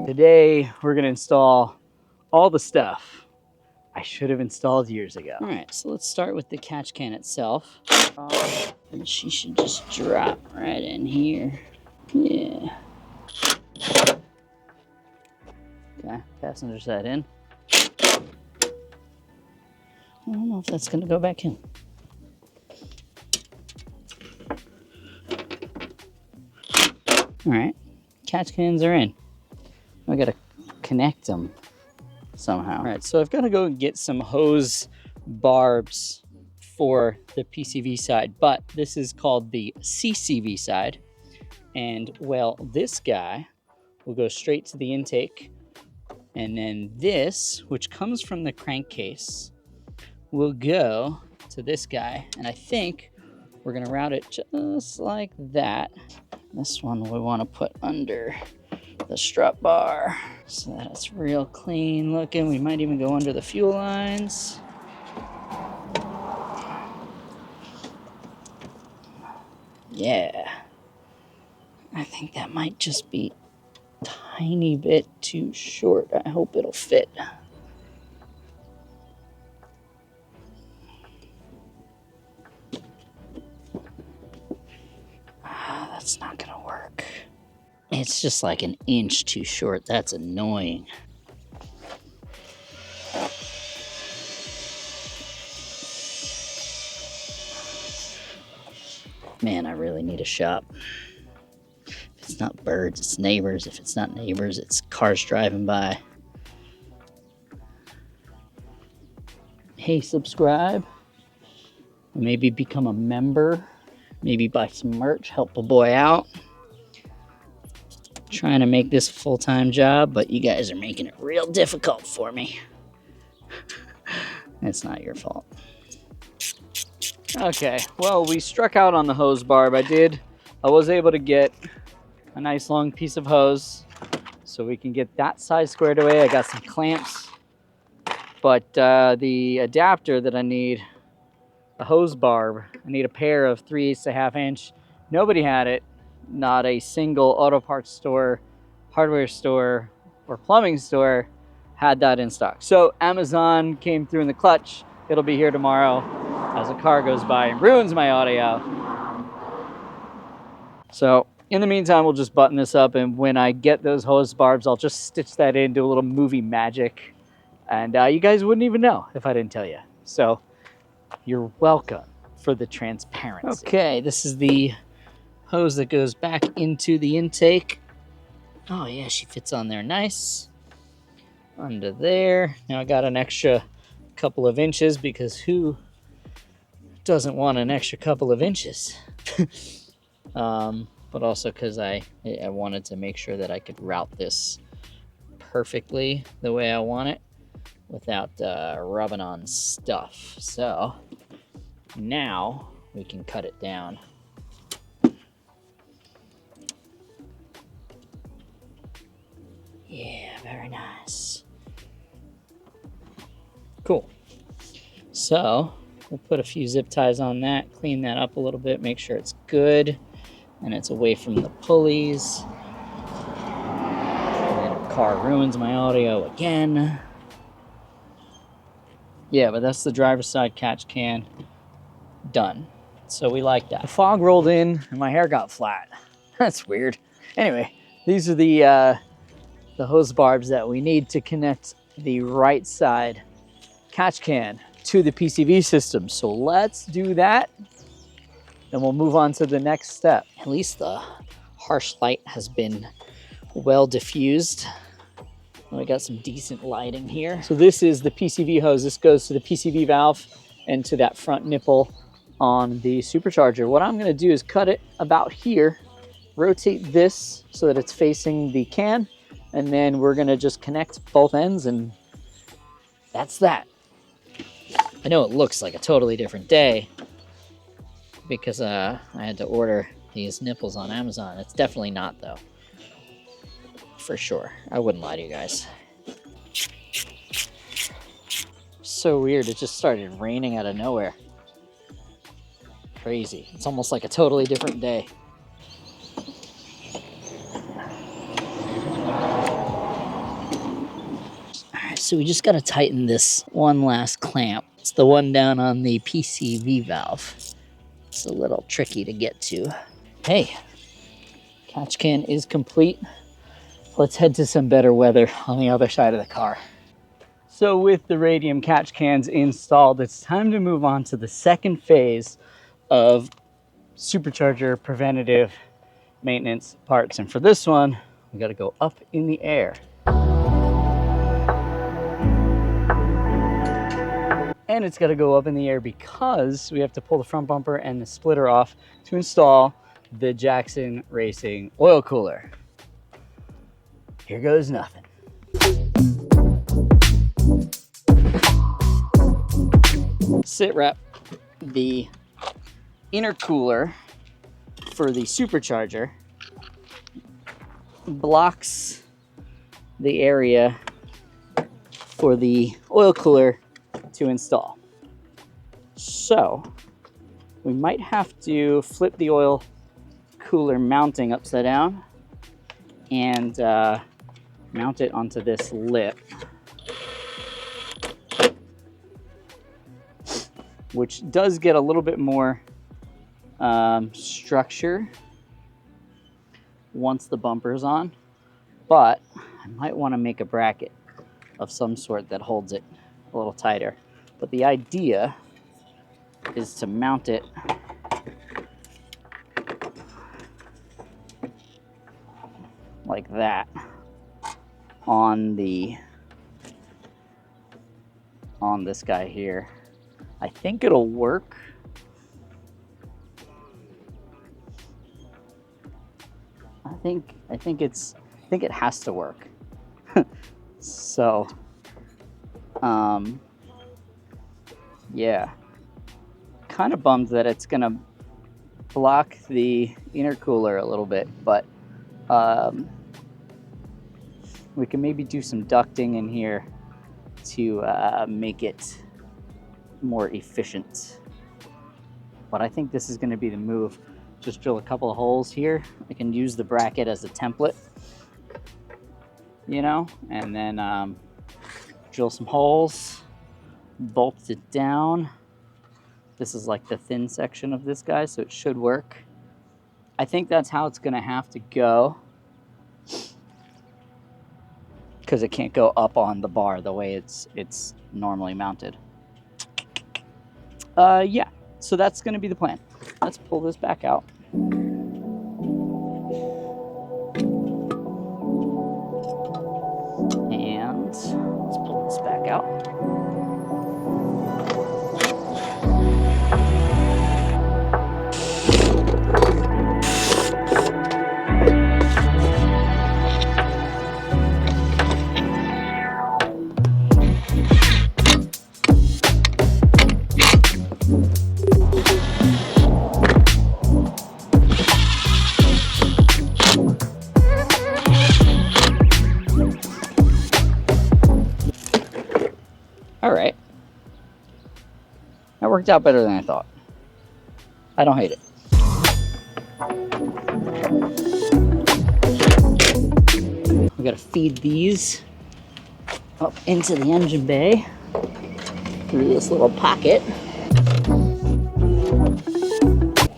Today, we're gonna install all the stuff I should have installed years ago. All right, so let's start with the catch can itself. And she should just drop right in here. Yeah. Okay, passenger side in. I don't know if that's gonna go back in. All right, catch cans are in. I gotta connect them somehow. All right, so I've gotta go and get some hose barbs for the PCV side, but this is called the CCV side. And well, this guy will go straight to the intake. And then this, which comes from the crankcase, will go to this guy. And I think we're gonna route it just like that. This one we wanna put under the strut bar so that it's real clean looking. We might even go under the fuel lines. Yeah, I think that might just be a tiny bit too short. I hope it'll fit. That's not gonna work. It's just like an inch too short. That's annoying. Man, I really need a shop. If it's not birds, it's neighbors. If it's not neighbors, it's cars driving by. Hey, subscribe. Maybe become a member. Maybe buy some merch, help a boy out. Trying to make this a full-time job, but you guys are making it real difficult for me. It's not your fault. Okay, well, we struck out on the hose barb. I was able to get a nice long piece of hose so we can get that side squared away. I got some clamps, but the adapter that I need, the hose barb, I need a pair of 3/8 to 1/2 inch. Nobody had it. Not a single auto parts store, hardware store, or plumbing store had that in stock. So Amazon came through in the clutch. It'll be here tomorrow as a car goes by and ruins my audio. So in the meantime, we'll just button this up, and when I get those hose barbs, I'll just stitch that in, do a little movie magic, and you guys wouldn't even know if I didn't tell you. So you're welcome for the transparency. Okay, this is the hose that goes back into the intake. Oh yeah, she fits on there nice. Under there. Now I got an extra couple of inches because who doesn't want an extra couple of inches? But also because I wanted to make sure that I could route this perfectly the way I want it without rubbing on stuff. So now we can cut it down. Yeah, very nice. Cool. So we'll put a few zip ties on that, clean that up a little bit, make sure it's good and it's away from the pulleys. And then the car ruins my audio again. Yeah, but that's the driver's side catch can done. So we like that. The fog rolled in and my hair got flat. That's weird. Anyway, these are the hose barbs that we need to connect the right side catch can to the PCV system. So let's do that. Then we'll move on to the next step. At least the harsh light has been well diffused. We got some decent lighting here. So this is the PCV hose. This goes to the PCV valve and to that front nipple on the supercharger. What I'm gonna do is cut it about here, rotate this so that it's facing the can, and then we're gonna just connect both ends, and that's that. I know it looks like a totally different day because I had to order these nipples on Amazon. It's definitely not though, for sure. I wouldn't lie to you guys. So weird, it just started raining out of nowhere. Crazy. It's almost like a totally different day. So we just got to tighten this one last clamp. It's the one down on the PCV valve. It's a little tricky to get to. Hey, catch can is complete. Let's head to some better weather on the other side of the car. So with the radium catch cans installed, it's time to move on to the second phase of supercharger preventative maintenance parts. And for this one, we got to go up in the air. And it's got to go up in the air because we have to pull the front bumper and the splitter off to install the Jackson Racing oil cooler. Here goes nothing. Sit rep the intercooler for the supercharger blocks the area for the oil cooler to install. So we might have to flip the oil cooler mounting upside down and mount it onto this lip, which does get a little bit more structure once the bumper's on, but I might want to make a bracket of some sort that holds it a little tighter. But the idea is to mount it like that on this guy here. I think it'll work. I think it has to work. So yeah, kind of bummed that it's gonna block the intercooler a little bit, but we can maybe do some ducting in here to make it more efficient. But I think this is going to be the move. Just drill a couple of holes here. I can use the bracket as a template, you know, and then drill some holes, bolt it down. This is like the thin section of this guy, so it should work. I think that's how it's going to have to go, because it can't go up on the bar the way it's normally mounted. Yeah, so that's going to be the plan. Let's pull this back out. And let's pull this back out. All right, that worked out better than I thought. I don't hate it. We gotta feed these up into the engine bay through this little pocket.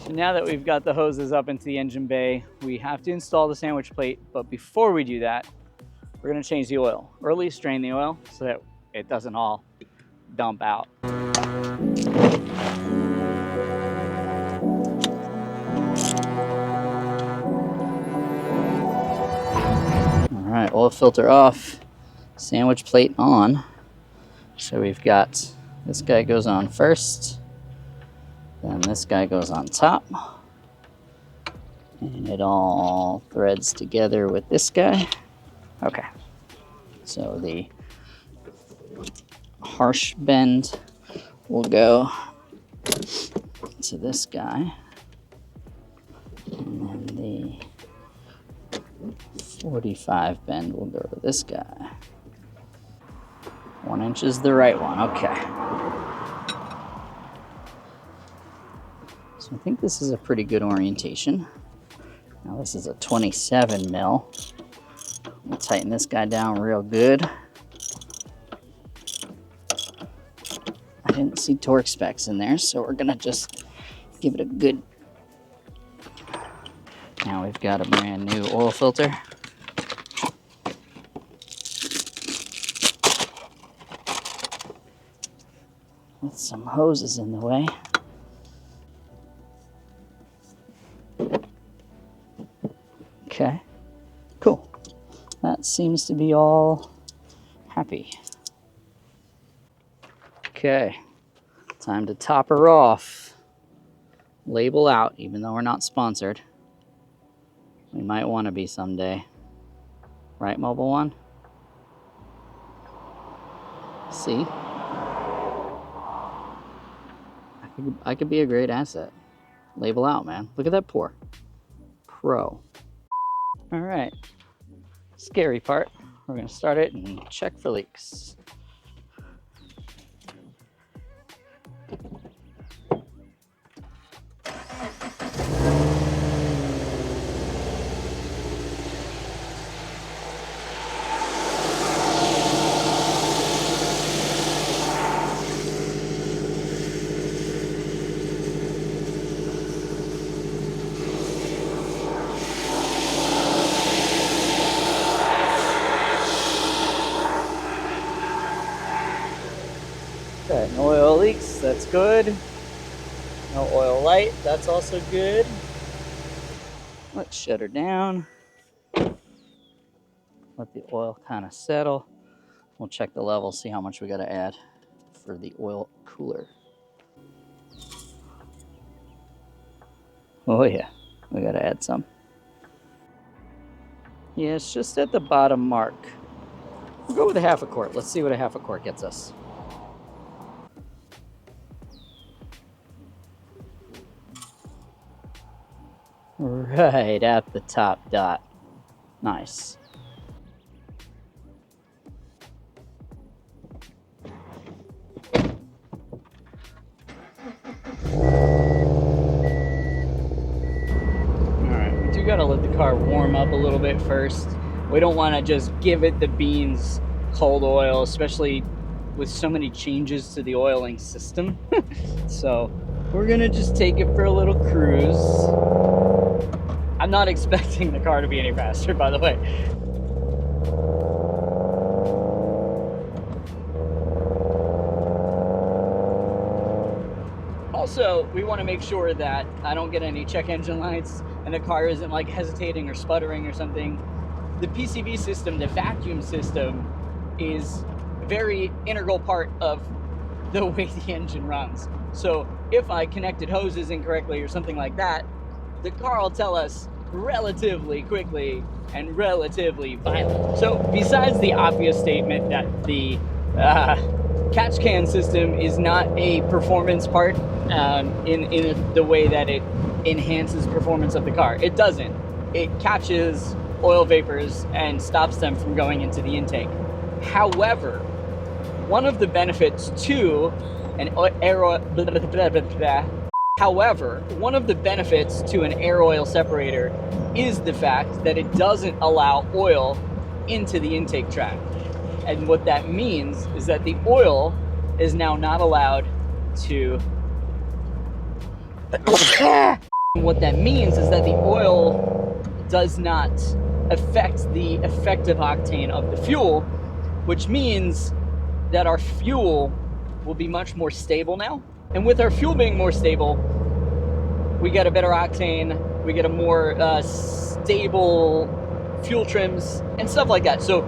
So now that we've got the hoses up into the engine bay, we have to install the sandwich plate. But before we do that, we're gonna change the oil, or at least drain the oil so that it doesn't all dump out. All right, oil filter off, sandwich plate on. So we've got, this guy goes on first, then this guy goes on top, and it all threads together with this guy. Okay, so the harsh bend will go to this guy, and then the 45 bend will go to this guy. 1 inch is the right one. Okay. So I think this is a pretty good orientation. Now this is a 27 mil. We'll tighten this guy down real good. didn't see torque specs in there, so we're gonna just give it a good... Now we've got a brand new oil filter. With some hoses in the way. Okay, cool. That seems to be all happy. Okay, time to top her off. Label out, even though we're not sponsored. We might want to be someday. Right, Mobile One? See? I could be a great asset. Label out, man. Look at that pour. Pro. All right. Scary part. We're gonna start it and check for leaks. Okay, no oil leaks, that's good. No oil light, that's also good. Let's shut her down. Let the oil kind of settle. We'll check the level, see how much we got to add for the oil cooler. Oh yeah, we got to add some. Yeah, it's just at the bottom mark. We'll go with a half a quart. Let's see what a half a quart gets us. Right at the top dot. Nice. Alright, we do gotta let the car warm up a little bit first. We don't want to just give it the beans cold oil, especially with so many changes to the oiling system. So we're gonna just take it for a little cruise. I'm not expecting the car to be any faster, by the way. Also, we want to make sure that I don't get any check engine lights and the car isn't like hesitating or sputtering or something. The PCV system, the vacuum system, is a very integral part of the way the engine runs. So if I connected hoses incorrectly or something like that, the car will tell us relatively quickly and relatively violently. So besides the obvious statement that the catch can system is not a performance part in the way that it enhances performance of the car, it doesn't. It catches oil vapors and stops them from going into the intake. However, one of the benefits to an air oil separator is the fact that it doesn't allow oil into the intake tract. And what that means is that the oil is now not allowed to... What that means is that the oil does not affect the effective octane of the fuel, which means that our fuel will be much more stable now. And with our fuel being more stable, we get a better octane, we get a more stable fuel trims and stuff like that. So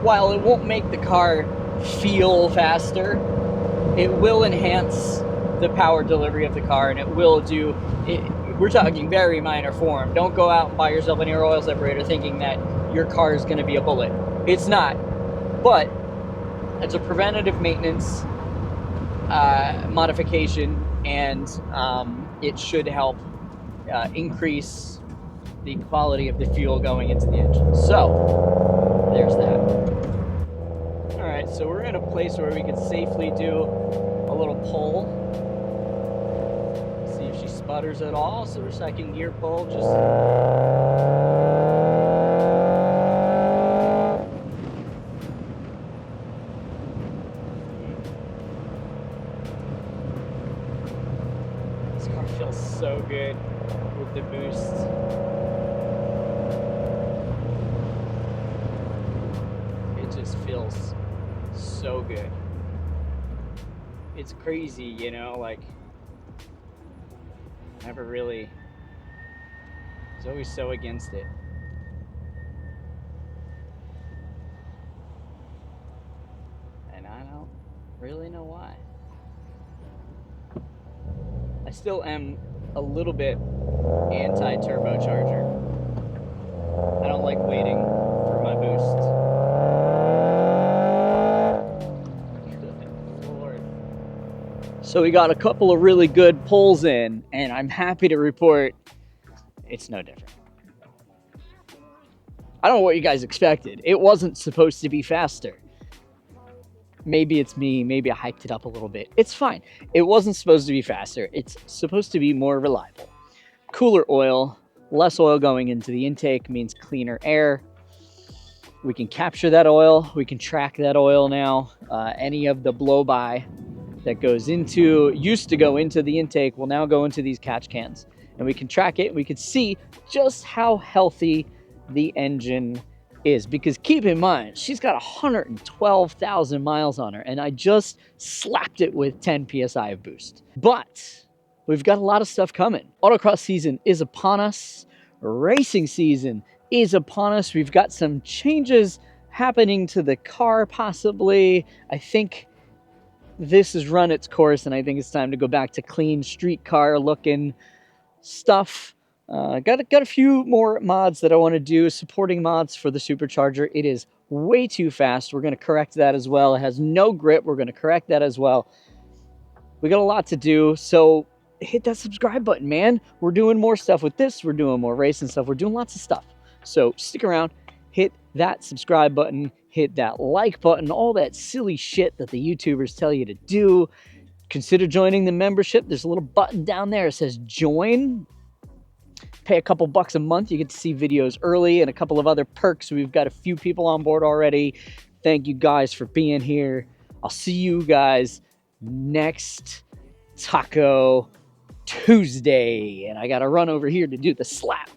while it won't make the car feel faster, it will enhance the power delivery of the car, and it will do it. We're talking very minor form. Don't go out and buy yourself an air oil separator thinking that your car is going to be a bullet. It's not. But it's a preventative maintenance modification, and it should help increase the quality of the fuel going into the engine. So there's that. All right, so we're in a place where we can safely do a little pull. See if she sputters at all. So we're second gear pull, just... It just feels so good. It's crazy, you know, like, never really, I was always so against it. And I don't really know why. I still am a little bit anti-turbocharger. I don't like waiting for my boost. Good Lord. So we got a couple of really good pulls in, and I'm happy to report it's no different. I don't know what you guys expected. It wasn't supposed to be faster. Maybe it's me, maybe I hyped it up a little bit. It's fine. It wasn't supposed to be faster. It's supposed to be more reliable. Cooler oil, less oil going into the intake means cleaner air. We can capture that oil. We can track that oil now. Any of the blow-by that used to go into the intake will now go into these catch cans. And we can track it. We can see just how healthy the engine is, because keep in mind, she's got 112,000 miles on her, and I just slapped it with 10 PSI of boost. But we've got a lot of stuff coming. Autocross season is upon us. Racing season is upon us. We've got some changes happening to the car, possibly. I think this has run its course, and I think it's time to go back to clean street car looking stuff. Got a few more mods that I want to do, supporting mods for the Supercharger. It is way too fast. We're going to correct that as well. It has no grip. We're going to correct that as well. We got a lot to do, so hit that subscribe button, man. We're doing more stuff with this. We're doing more racing stuff. We're doing lots of stuff. So stick around, hit that subscribe button, hit that like button, all that silly shit that the YouTubers tell you to do. Consider joining the membership. There's a little button down there. It says join. Pay a couple bucks a month. You get to see videos early and a couple of other perks. We've got a few people on board already. Thank you guys for being here. I'll see you guys next Taco Tuesday. And I got to run over here to do the slap.